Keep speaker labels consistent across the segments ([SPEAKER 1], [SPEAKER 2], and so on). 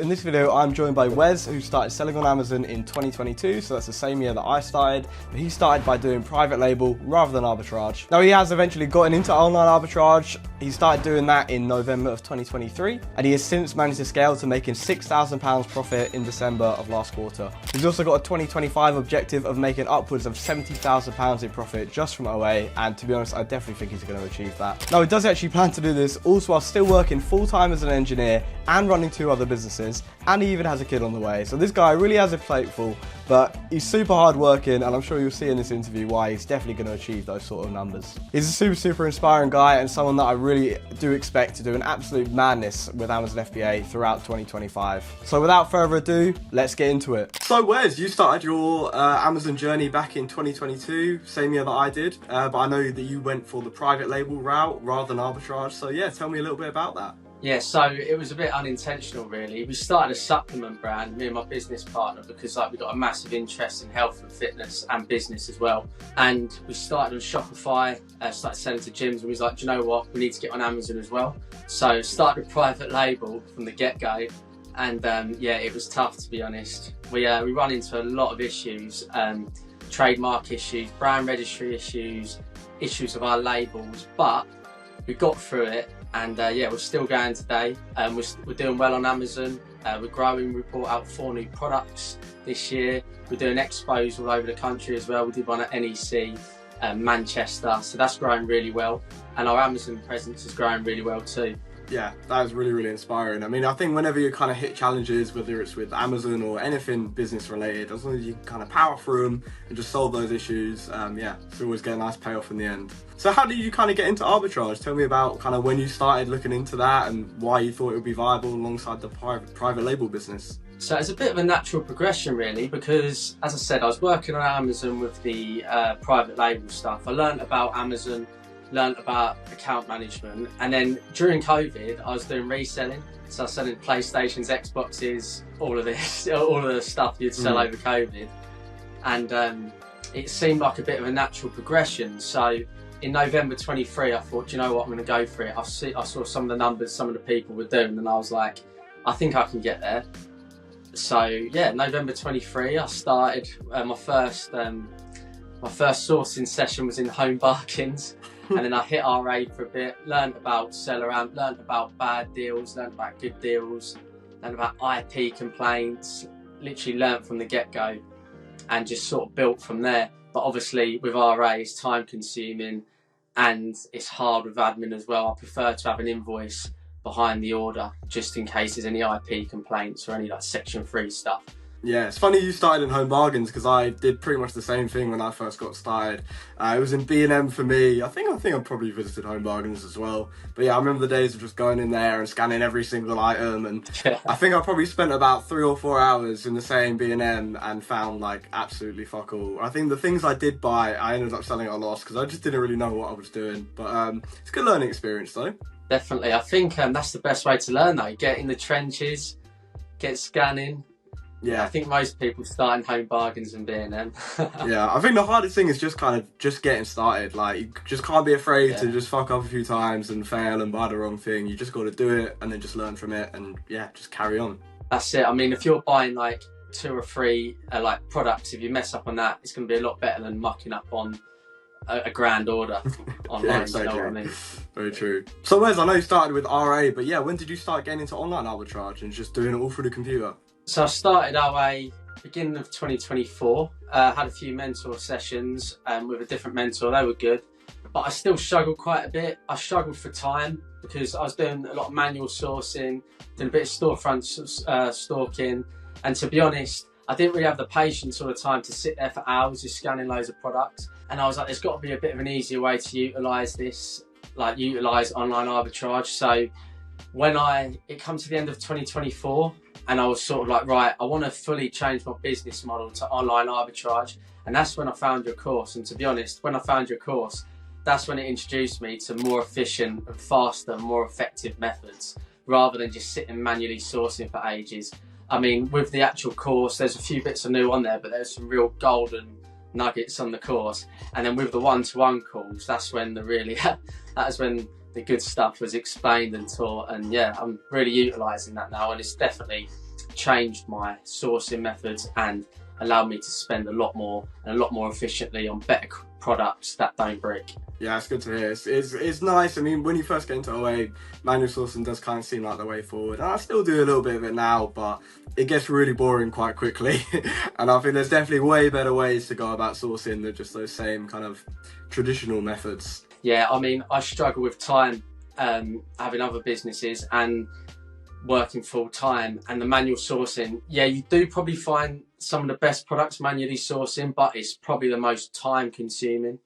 [SPEAKER 1] In this video, I'm joined by Wes, who started selling on Amazon in 2022, so that's the same year that I started. But he started by doing private label rather than arbitrage. Now, he has eventually gotten into online arbitrage. He started doing that in November of 2023, and he has since managed to scale to making £6,000 profit in December of last quarter. He's also got a 2025 objective of making upwards of £70,000 in profit just from OA, and to be honest, I definitely think he's going to achieve that. Now, he does actually plan to do this also while still working full-time as an engineer and running 2 other businesses, and he even has a kid on the way. So this guy really has a plate full, but he's super hard working, and I'm sure you'll see in this interview why he's definitely going to achieve those sort of numbers. He's a super inspiring guy, and someone that I really do expect to do an absolute madness with Amazon FBA throughout 2025. So without further ado, let's get into it. So Wes, you started your Amazon journey back in 2022, same year that I did, but I know that you went for the private label route rather than arbitrage. So yeah, tell me a little bit about that.
[SPEAKER 2] Yeah, so it was a bit unintentional really. We started a supplement brand, me and my business partner, because we got a massive interest in health and fitness and business as well. And we started on Shopify, started selling to gyms, and we was like, do you know what, we need to get on Amazon as well. So started a private label from the get-go, and yeah, it was tough, to be honest. We run into a lot of issues, trademark issues, brand registry issues of our labels, but we got through it. And yeah, we're still going today. We're doing well on Amazon. We're growing. We brought out 4 new products this year. We're doing expos all over the country as well. We did one at NEC, Manchester, so that's growing really well. And our Amazon presence is growing really well too.
[SPEAKER 1] Yeah, that was really inspiring. I mean, I think whenever you kind of hit challenges, whether it's with Amazon or anything business related, as long as you kind of power through them and just solve those issues, yeah, it's always get a nice payoff in the end. So how did you kind of get into arbitrage? Tell me about kind of when you started looking into that and why you thought it would be viable alongside the private label business.
[SPEAKER 2] So it's a bit of a natural progression really, because as I said, I was working on Amazon with the private label stuff. I learned about Amazon, learned about account management, and then during COVID I was doing reselling, so I was selling PlayStations, Xboxes, all of this, all of the stuff you'd sell over COVID, and it seemed like a bit of a natural progression. So in November 23 I thought, do you know what, I'm going to go for it. I saw some of the numbers some of the people were doing, and I was like, I think I can get there. So yeah, November 23 I started my first sourcing session was in home bargains. And then I hit RA for a bit, learned about seller amp, learned about bad deals, learned about good deals, learned about IP complaints, literally learned from the get-go and just sort of built from there. But obviously with RA it's time consuming and it's hard with admin as well. I prefer to have an invoice behind the order just in case there's any IP complaints or any like section 3 stuff.
[SPEAKER 1] Yeah, it's funny you started in home bargains because I did pretty much the same thing when I first got started. It was in B&M for me. I think I probably visited home bargains as well. But yeah, I remember the days of just going in there and scanning every single item, and I think I probably spent about 3 or 4 hours in the same B&M and found like absolutely fuck all. I think the things I did buy, I ended up selling at a loss because I just didn't really know what I was doing. But it's a good learning experience though.
[SPEAKER 2] Definitely, I think that's the best way to learn though. Get in the trenches, get scanning. Yeah, I think most people start in home bargains and B&M.
[SPEAKER 1] Yeah, I think the hardest thing is just getting started. Like, you just can't be afraid to just fuck up a few times and fail and buy the wrong thing. You just got to do it and then just learn from it and yeah, just carry on.
[SPEAKER 2] That's it. I mean, if you're buying like 2 or 3 like products, if you mess up on that, it's going to be a lot better than mucking up on a grand order online.
[SPEAKER 1] Yeah, so
[SPEAKER 2] you know
[SPEAKER 1] true.
[SPEAKER 2] What I mean?
[SPEAKER 1] Very true. So Wes, I know you started with RA, but yeah, when did you start getting into online arbitrage and just doing it all through the computer?
[SPEAKER 2] So I started OA beginning of 2024, had a few mentor sessions with a different mentor. They were good, but I still struggled quite a bit. I struggled for time because I was doing a lot of manual sourcing, doing a bit of storefront stalking, and to be honest, I didn't really have the patience or the time to sit there for hours just scanning loads of products. And I was like, there's got to be a bit of an easier way to utilise this, like utilise online arbitrage. So when it comes to the end of 2024, and I was sort of like, right, I want to fully change my business model to online arbitrage. And that's when I found your course. And to be honest, when I found your course, that's when it introduced me to more efficient and faster, more effective methods, rather than just sitting manually sourcing for ages. I mean, with the actual course, there's a few bits of new on there, but there's some real golden nuggets on the course. And then with the one-to-one calls, that's when that's when the good stuff was explained and taught. And yeah, I'm really utilising that now, and it's definitely changed my sourcing methods and allowed me to spend a lot more and a lot more efficiently on better products that don't break.
[SPEAKER 1] Yeah, it's good to hear. It's nice. I mean, when you first get into OA, manual sourcing does kind of seem like the way forward. And I still do a little bit of it now, but it gets really boring quite quickly. And I think there's definitely way better ways to go about sourcing than just those same kind of traditional methods.
[SPEAKER 2] Yeah, I mean, I struggle with time, having other businesses and working full time, and the manual sourcing. Yeah, you do probably find some of the best products manually sourcing, but it's probably the most time consuming.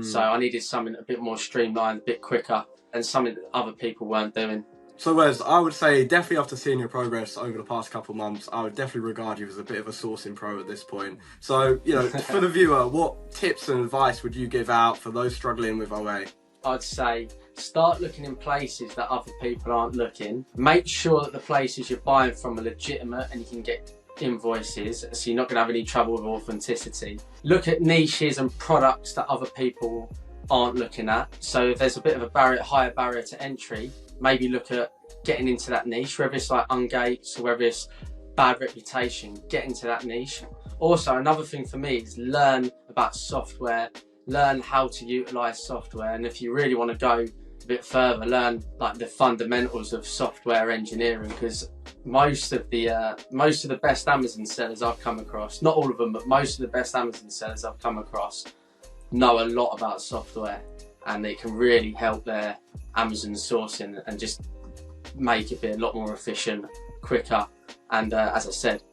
[SPEAKER 2] So I needed something a bit more streamlined, a bit quicker, and something that other people weren't doing.
[SPEAKER 1] So Wes, I would say definitely after seeing your progress over the past couple of months, I would definitely regard you as a bit of a sourcing pro at this point. So, you know, for the viewer, what tips and advice would you give out for those struggling with OA?
[SPEAKER 2] I'd say start looking in places that other people aren't looking. Make sure that the places you're buying from are legitimate and you can get invoices, so you're not going to have any trouble with authenticity. Look at niches and products that other people aren't looking at. So if there's a bit of a higher barrier to entry, maybe look at getting into that niche, whether it's like ungates or whether it's bad reputation, get into that niche. Also, another thing for me is learn about software, learn how to utilize software, and if you really want to go a bit further, learn like the fundamentals of software engineering, because most of the best Amazon sellers I've come across, not all of them, but most of the best Amazon sellers I've come across know a lot about software, and they can really help their Amazon sourcing and just make it be a lot more efficient, quicker, and as I said,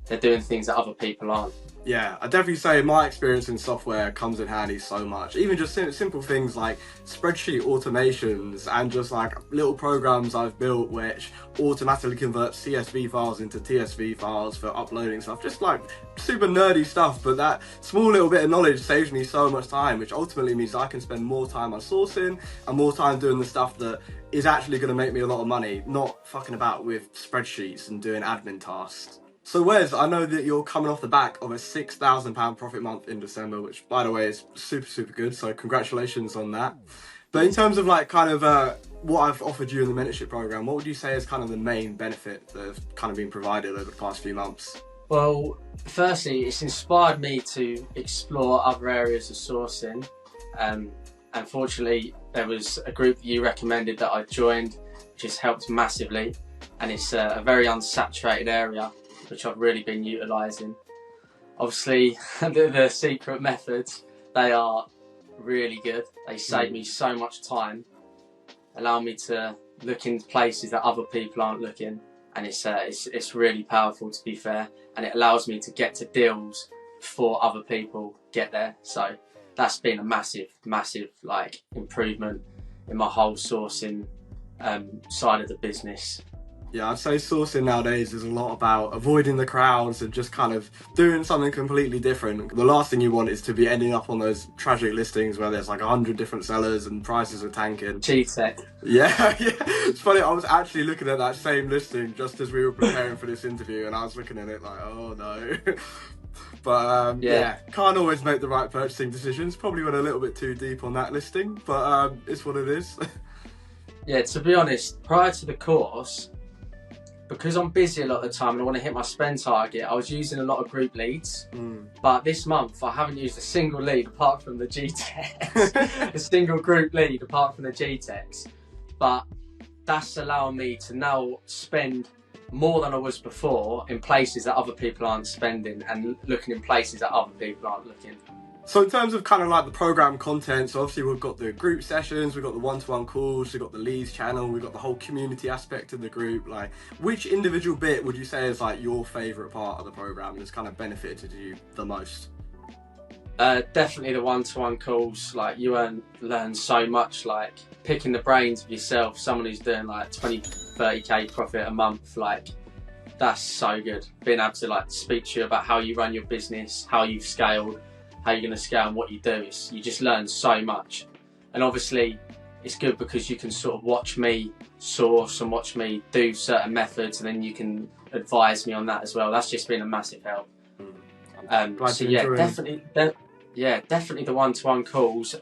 [SPEAKER 2] they're doing things that other people aren't.
[SPEAKER 1] Yeah, I definitely say my experience in software comes in handy so much. Even just simple things like spreadsheet automations and just like little programs I've built which automatically convert CSV files into TSV files for uploading stuff. Just like super nerdy stuff, but that small little bit of knowledge saves me so much time, which ultimately means I can spend more time on sourcing and more time doing the stuff that is actually going to make me a lot of money, not fucking about with spreadsheets and doing admin tasks. So Wes, I know that you're coming off the back of a £6,000 profit month in December, which by the way is super good, so congratulations on that. But in terms of like kind of what I've offered you in the mentorship program, what would you say is kind of the main benefit that has kind of been provided over the past few months?
[SPEAKER 2] Well, firstly, it's inspired me to explore other areas of sourcing. Unfortunately, there was a group that you recommended that I joined, which has helped massively, and it's a very unsaturated area, which I've really been utilising. Obviously, the secret methods, they are really good. They save me so much time, allow me to look in places that other people aren't looking, and it's really powerful, to be fair, and it allows me to get to deals before other people get there. So that's been a massive like improvement in my whole sourcing side of the business.
[SPEAKER 1] Yeah, I'd say sourcing nowadays is a lot about avoiding the crowds and just kind of doing something completely different. The last thing you want is to be ending up on those tragic listings where there's like 100 different sellers and prices are tanking.
[SPEAKER 2] Cheating.
[SPEAKER 1] Yeah. It's funny, I was actually looking at that same listing just as we were preparing for this interview, and I was looking at it like, oh no. But yeah, can't always make the right purchasing decisions. Probably went a little bit too deep on that listing, but it's what it is.
[SPEAKER 2] Yeah, to be honest, prior to the course, because I'm busy a lot of the time and I want to hit my spend target, I was using a lot of group leads. But this month I haven't used a single lead apart from the GTEx, a single group lead apart from the GTEx. But that's allowing me to now spend more than I was before in places that other people aren't spending, and looking in places that other people aren't looking.
[SPEAKER 1] So in terms of kind of like the program content, so obviously we've got the group sessions, we've got the one-to-one calls, we've got the leads channel, we've got the whole community aspect of the group. Like, which individual bit would you say is like your favourite part of the program that's kind of benefited you the most?
[SPEAKER 2] Definitely the one-to-one calls. Like, you learn so much, like picking the brains of yourself, someone who's doing like 20-30k profit a month. Like, that's so good. Being able to like speak to you about how you run your business, how you've scaled, how you're going to scale and what you do. You just learn so much. And obviously it's good because you can sort of watch me source and watch me do certain methods, and then you can advise me on that as well. That's just been a massive help. So yeah, definitely the one-to-one calls.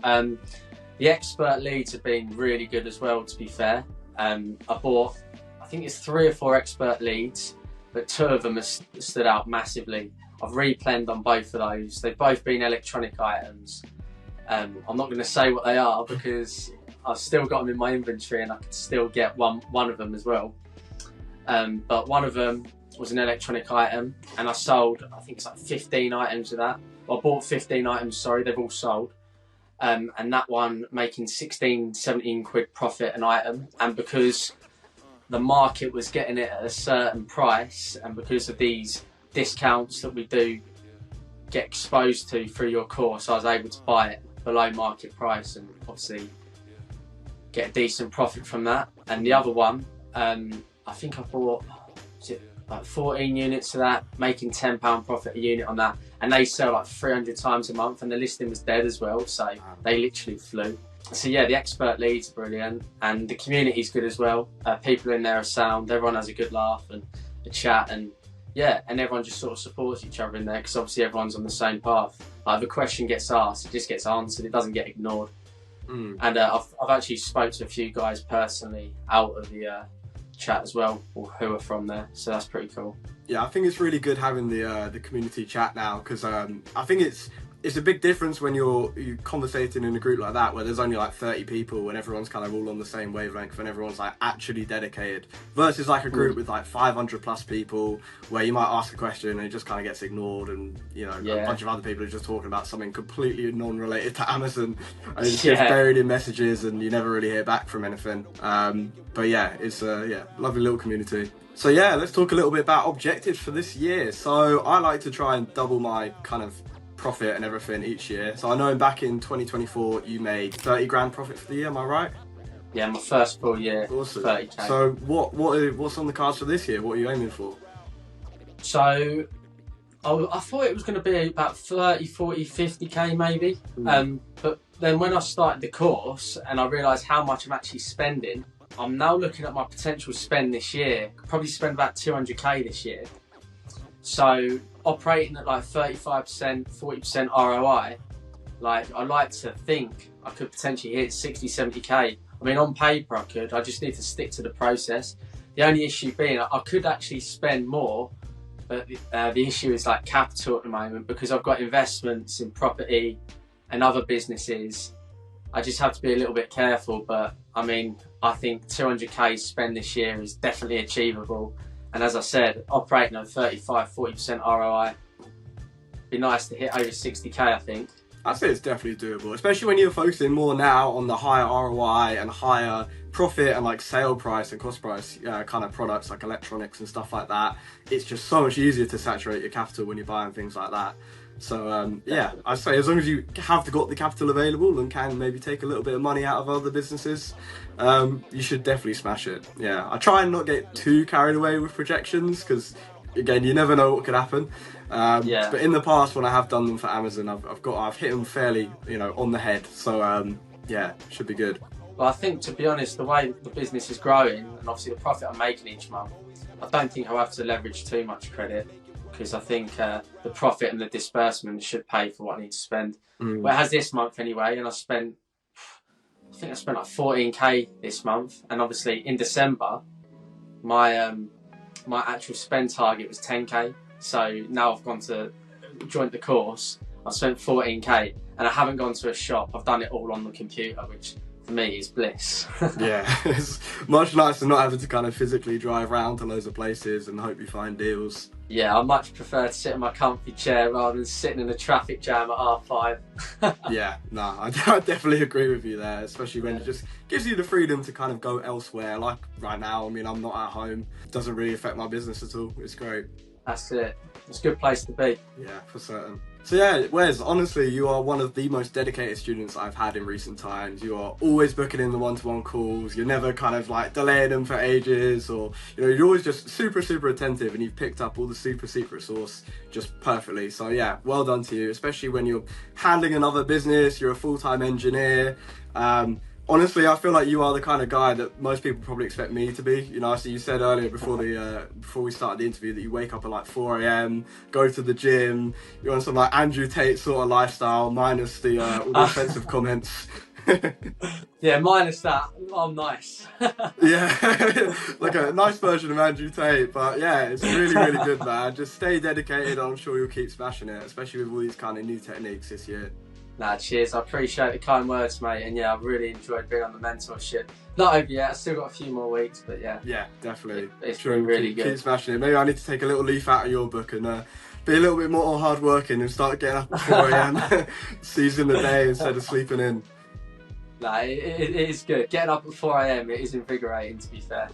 [SPEAKER 2] The expert leads have been really good as well, to be fair. I bought, I think it's 3 or 4 expert leads, but two of them have stood out massively. I've replanned on both of those. They've both been electronic items. I'm not going to say what they are because I've still got them in my inventory and I could still get one of them as well. But one of them was an electronic item and I sold, I think it's like 15 items of that. Well, I bought 15 items, sorry, they've all sold. And that one making 16, 17 quid profit an item. And because the market was getting it at a certain price and because of these discounts that we do get exposed to through your course, I was able to buy it below market price and obviously get a decent profit from that. And the other one, I think I bought, was it like 14 units of that, making £10 profit a unit on that, and they sell like 300 times a month and the listing was dead as well, so they literally flew. So yeah, the expert leads are brilliant and the community's good as well. People in there are sound, everyone has a good laugh and a chat, and yeah, and everyone just sort of supports each other in there because obviously everyone's on the same path. Like if a question gets asked, it just gets answered, it doesn't get ignored. And I've actually spoke to a few guys personally out of the chat as well, or who are from there, so that's pretty cool.
[SPEAKER 1] Yeah, I think it's really good having the community chat now because I think it's a big difference when you're conversating in a group like that where there's only like 30 people and everyone's kind of all on the same wavelength and everyone's like actually dedicated, versus like a group with like 500 plus people where you might ask a question and it just kind of gets ignored, and you know, a bunch of other people are just talking about something completely non-related to Amazon and it just gets buried in messages and you never really hear back from anything. But yeah, it's a lovely little community. So yeah, let's talk a little bit about objectives for this year. So I like to try and double my kind of profit and everything each year. So I know back in 2024 you made 30 grand profit for the year, am I right?
[SPEAKER 2] Yeah, my first full year,
[SPEAKER 1] awesome.
[SPEAKER 2] 30k.
[SPEAKER 1] So what's on the cards for this year? What are you aiming for?
[SPEAKER 2] So I thought it was going to be about 30, 40, 50k maybe. But then when I started the course and I realised how much I'm actually spending, I'm now looking at my potential spend this year. Could probably spend about 200k this year. So operating at like 35%, 40% ROI, like I like to think I could potentially hit 60, 70k. I mean, on paper I could, I just need to stick to the process. The only issue being I could actually spend more, but the issue is like capital at the moment because I've got investments in property and other businesses. I just have to be a little bit careful, but I mean, I think 200k spend this year is definitely achievable. And as I said, operating on 35, 40% ROI, be nice to hit over 60k, I think.
[SPEAKER 1] I'd say it's definitely doable, especially when you're focusing more now on the higher ROI and higher profit and like sale price and cost price kind of products like electronics and stuff like that. It's just so much easier to saturate your capital when you're buying things like that. So yeah, I'd say as long as you have got the capital available and can maybe take a little bit of money out of other businesses, you should definitely smash it. Yeah, I try and not get too carried away with projections because again, you never know what could happen. But in the past, when I have done them for Amazon, I've hit them fairly, on the head. So yeah, should be good.
[SPEAKER 2] Well, I think, to be honest, the way the business is growing and obviously the profit I'm making each month, I don't think I'll have to leverage too much credit because I think the profit and the disbursement should pay for what I need to spend. Well, it has this month anyway, and I think I spent like 14k this month, and obviously in December, my actual spend target was 10k. So now I've joined the course, I've spent 14k, and I haven't gone to a shop. I've done it all on the computer, which for me is bliss.
[SPEAKER 1] Yeah, it's much nicer not having to kind of physically drive around to loads of places and hope you find deals.
[SPEAKER 2] Yeah, I much prefer to sit in my comfy chair rather than sitting in a traffic jam at R5.
[SPEAKER 1] Yeah, no, I definitely agree with you there, especially when it just gives you the freedom to kind of go elsewhere. Like right now, I mean, I'm not at home. It doesn't really affect my business at all. It's great.
[SPEAKER 2] That's it. It's a good place to be.
[SPEAKER 1] Yeah, for certain. So yeah, Wes, honestly, you are one of the most dedicated students I've had in recent times. You are always booking in the one-to-one calls. You're never kind of like delaying them for ages, or you're always just super attentive, and you've picked up all the super secret sauce just perfectly. So yeah, well done to you, especially when you're handling another business. You're a full-time engineer. Honestly, I feel like you are the kind of guy that most people probably expect me to be. So you said earlier before we started the interview that you wake up at like 4 a.m, go to the gym, you're on some like Andrew Tate sort of lifestyle, minus the all the offensive comments.
[SPEAKER 2] Yeah, minus that, I'm nice.
[SPEAKER 1] Yeah, like a nice version of Andrew Tate, but yeah, it's really, really good, man. Just stay dedicated, I'm sure you'll keep smashing it, especially with all these kind of new techniques this year.
[SPEAKER 2] Nah, cheers. I appreciate the kind words, mate. And yeah, I've really enjoyed being on the mentorship. Not over yet. I've still got a few more weeks, but yeah.
[SPEAKER 1] Yeah, definitely.
[SPEAKER 2] It's been really good.
[SPEAKER 1] Keep smashing it. Maybe I need to take a little leaf out of your book and be a little bit more hard working and start getting up at 4 a.m. seizing the day instead of sleeping in.
[SPEAKER 2] Nah, it is good. Getting up at 4 a.m. it is invigorating, to be fair.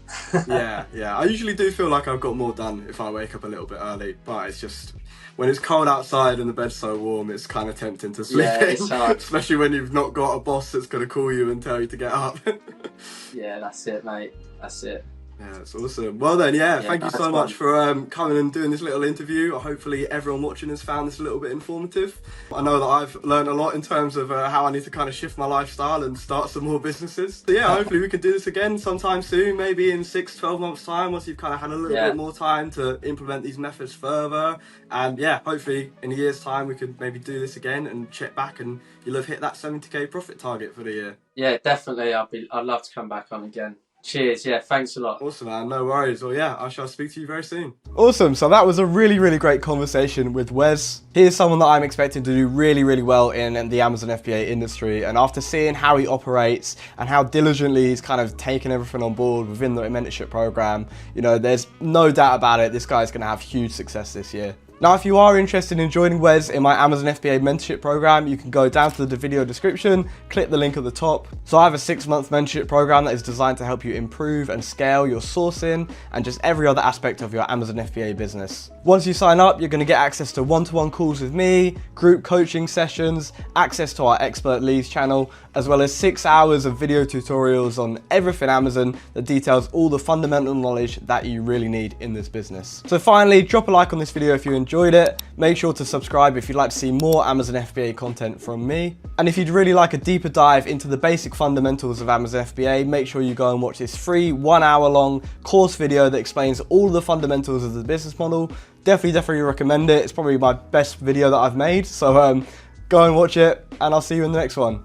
[SPEAKER 1] Yeah. I usually do feel like I've got more done if I wake up a little bit early, but it's just when it's cold outside and the bed's so warm, it's kind of tempting to sleep in.
[SPEAKER 2] It's hard.
[SPEAKER 1] Especially when you've not got a boss that's going to call you and tell you to get up.
[SPEAKER 2] Yeah, that's it, mate. That's it.
[SPEAKER 1] Yeah, that's awesome. Well then, thank you so much for coming and doing this little interview. Hopefully everyone watching has found this a little bit informative. I know that I've learned a lot in terms of how I need to kind of shift my lifestyle and start some more businesses. So yeah, hopefully we can do this again sometime soon, maybe in 6-12 months time, once you've kind of had a little bit more time to implement these methods further. And yeah, hopefully in a year's time we could maybe do this again and check back and you'll have hit that 70k profit target for the year.
[SPEAKER 2] Yeah, definitely. I'd love to come back on again. Cheers, thanks a lot.
[SPEAKER 1] Awesome, man, no worries. Well, I shall speak to you very soon. Awesome, so that was a really, really great conversation with Wes. He is someone that I'm expecting to do really, really well in the Amazon FBA industry, and after seeing how he operates and how diligently he's kind of taken everything on board within the mentorship program, there's no doubt about it, this guy's going to have huge success this year. Now, if you are interested in joining Wes in my Amazon FBA mentorship program, you can go down to the video description, click the link at the top. So I have a 6-month mentorship program that is designed to help you improve and scale your sourcing and just every other aspect of your Amazon FBA business. Once you sign up, you're going to get access to one-to-one calls with me, group coaching sessions, access to our expert leads channel, as well as 6 hours of video tutorials on everything Amazon that details all the fundamental knowledge that you really need in this business. So finally, drop a like on this video if you enjoyed it. Make sure to subscribe if you'd like to see more Amazon FBA content from me. And if you'd really like a deeper dive into the basic fundamentals of Amazon FBA, make sure you go and watch this free 1-hour long course video that explains all the fundamentals of the business model. Definitely recommend it. It's probably my best video that I've made. So go and watch it and I'll see you in the next one.